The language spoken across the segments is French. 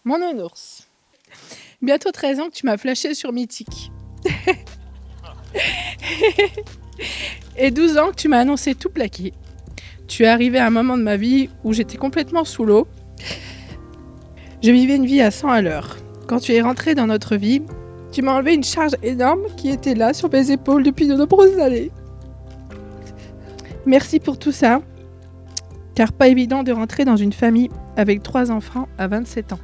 Mon nounours. Bientôt 13 ans que tu m'as flashé sur Mythique. Et 12 ans que tu m'as annoncé tout plaqué. Tu es arrivé à un moment de ma vie où j'étais complètement sous l'eau. Je vivais une vie à 100 à l'heure. Quand tu es rentré dans notre vie, tu m'as enlevé une charge énorme qui était là sur mes épaules depuis de nombreuses années. Merci pour tout ça, car pas évident de rentrer dans une famille avec 3 enfants à 27 ans.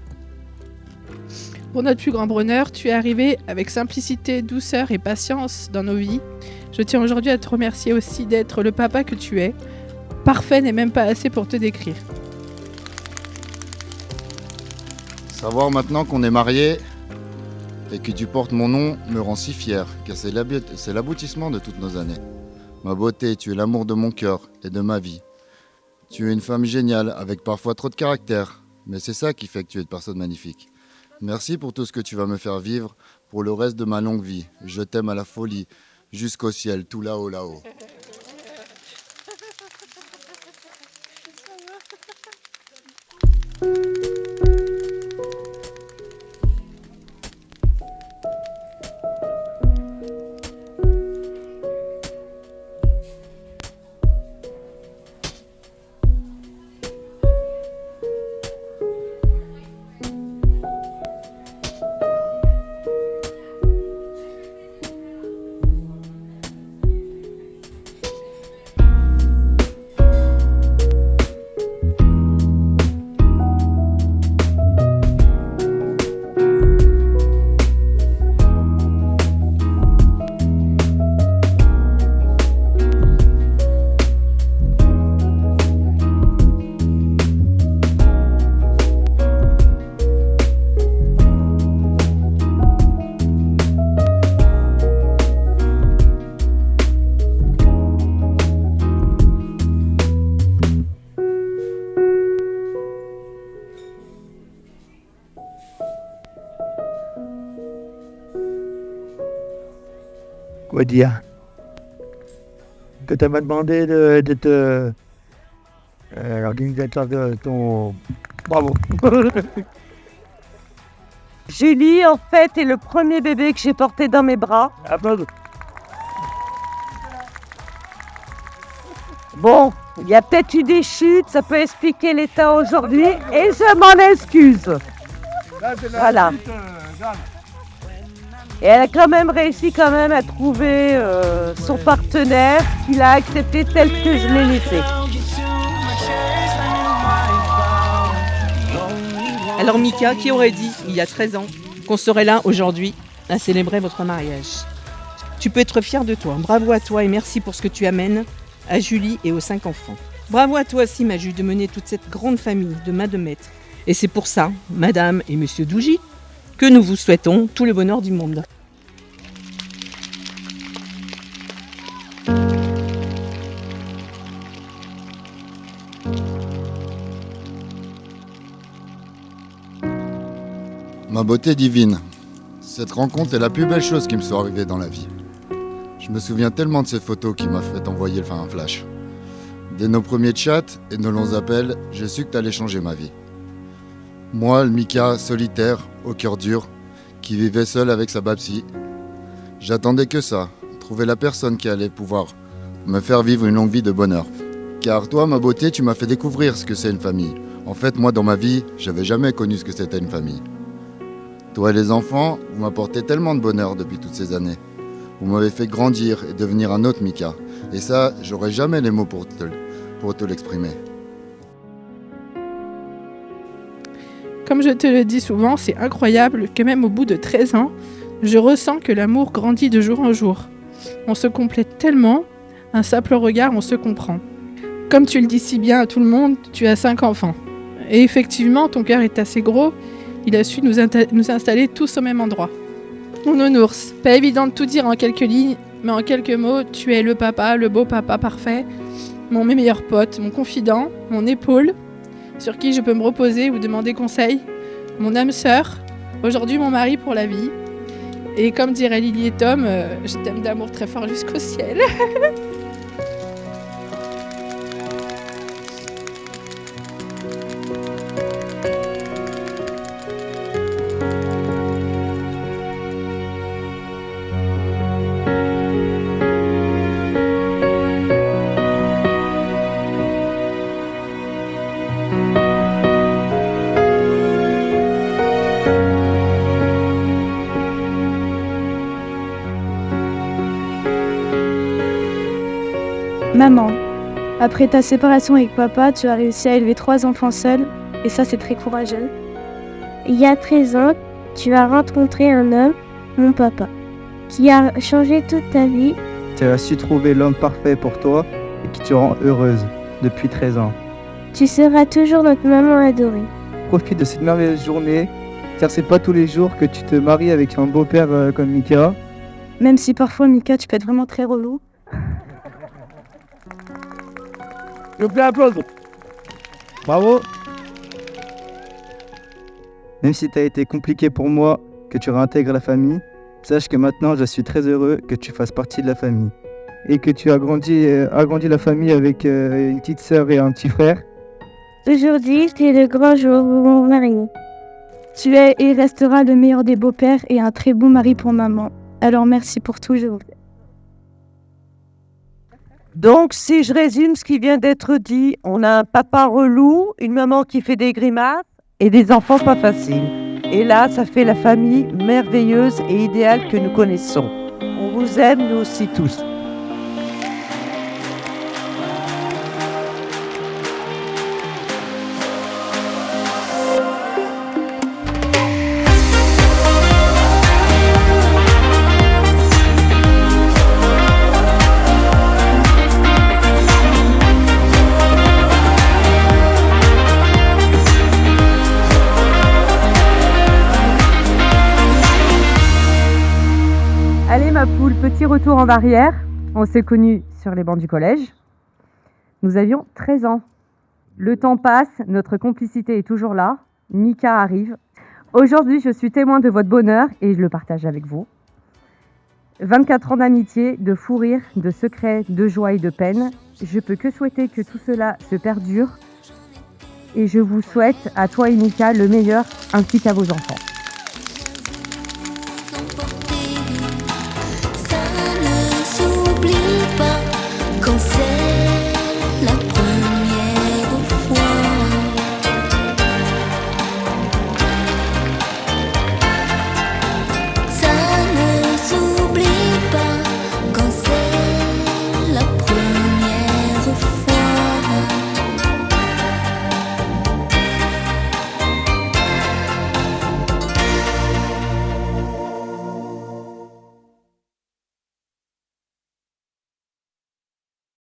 Pour notre plus grand bonheur, tu es arrivé avec simplicité, douceur et patience dans nos vies. Je tiens aujourd'hui à te remercier aussi d'être le papa que tu es. Parfait n'est même pas assez pour te décrire. Savoir maintenant qu'on est mariés et que tu portes mon nom me rend si fier, car c'est l'aboutissement de toutes nos années. Ma beauté, tu es l'amour de mon cœur et de ma vie. Tu es une femme géniale, avec parfois trop de caractère, mais c'est ça qui fait que tu es une personne magnifique. Merci pour tout ce que tu vas me faire vivre pour le reste de ma longue vie. Je t'aime à la folie, jusqu'au ciel, tout là-haut, là-haut. Quoi dire? Que tu m'as demandé d'être l'organisateur de ton... Bravo. Julie, en fait, est le premier bébé que j'ai porté dans mes bras. Applause. Bon, il y a peut-être eu des chutes, ça peut expliquer l'état aujourd'hui, et je m'en excuse. Voilà. Et elle a quand même réussi à trouver son partenaire qu'il a accepté tel que je l'ai laissé. Alors Mika, qui aurait dit, il y a 13 ans, qu'on serait là aujourd'hui à célébrer votre mariage? Tu peux être fier de toi. Bravo à toi et merci pour ce que tu amènes à Julie et aux 5 enfants. Bravo à toi aussi, Maju, de mener toute cette grande famille de main de maître. Et c'est pour ça, Madame et Monsieur Dougy, que nous vous souhaitons tout le bonheur du monde. Ma beauté divine, cette rencontre est la plus belle chose qui me soit arrivée dans la vie. Je me souviens tellement de ces photos qui m'a fait envoyer un flash. Dès nos premiers chats et nos longs appels, j'ai su que t'allais changer ma vie. Moi, le Mika solitaire, au cœur dur, qui vivait seul avec sa babsi, j'attendais que ça, trouver la personne qui allait pouvoir me faire vivre une longue vie de bonheur. Car toi, ma beauté, tu m'as fait découvrir ce que c'est une famille. En fait, moi, dans ma vie, j'avais jamais connu ce que c'était une famille. Toi et les enfants, vous m'apportez tellement de bonheur depuis toutes ces années. Vous m'avez fait grandir et devenir un autre Mika. Et ça, j'aurais jamais les mots pour te l'exprimer. Comme je te le dis souvent, c'est incroyable que même au bout de 13 ans, je ressens que l'amour grandit de jour en jour. On se complète tellement, un simple regard, on se comprend. Comme tu le dis si bien à tout le monde, tu as 5 enfants. Et effectivement, ton cœur est assez gros, il a su nous installer tous au même endroit. Mon nounours, pas évident de tout dire en quelques lignes, mais en quelques mots, tu es le papa, le beau papa parfait, mon meilleur pote, mon confident, mon épaule, sur qui je peux me reposer ou demander conseil, mon âme sœur, aujourd'hui mon mari pour la vie. Et comme dirait Lily et Tom, je t'aime d'amour très fort jusqu'au ciel. Maman, après ta séparation avec papa, tu as réussi à élever 3 enfants seuls, et ça c'est très courageux. Il y a 13 ans, tu as rencontré un homme, mon papa, qui a changé toute ta vie. Tu as su trouver l'homme parfait pour toi et qui te rend heureuse depuis 13 ans. Tu seras toujours notre maman adorée. Profite de cette merveilleuse journée, car c'est pas tous les jours que tu te maries avec un beau-père comme Mika. Même si parfois, Mika, tu peux être vraiment très relou. Je peux applaudir. Bravo. Même si tu as été compliqué pour moi que tu réintègres la famille, sache que maintenant je suis très heureux que tu fasses partie de la famille. Et que tu as agrandi la famille avec une petite sœur et un petit frère. Aujourd'hui, c'est le grand jour où on va marier. Tu es et resteras le meilleur des beaux-pères et un très bon mari pour maman. Alors merci pour tout, je vous plaît. Donc, si je résume ce qui vient d'être dit, on a un papa relou, une maman qui fait des grimaces et des enfants pas faciles. Et là, ça fait la famille merveilleuse et idéale que nous connaissons. On vous aime, nous aussi tous. Allez ma poule, petit retour en arrière. On s'est connus sur les bancs du collège. Nous avions 13 ans. Le temps passe, notre complicité est toujours là. Mika arrive. Aujourd'hui, je suis témoin de votre bonheur et je le partage avec vous. 24 ans d'amitié, de fou rire, de secrets, de joie et de peine. Je peux que souhaiter que tout cela se perdure. Et je vous souhaite, à toi et Mika, le meilleur ainsi qu'à vos enfants.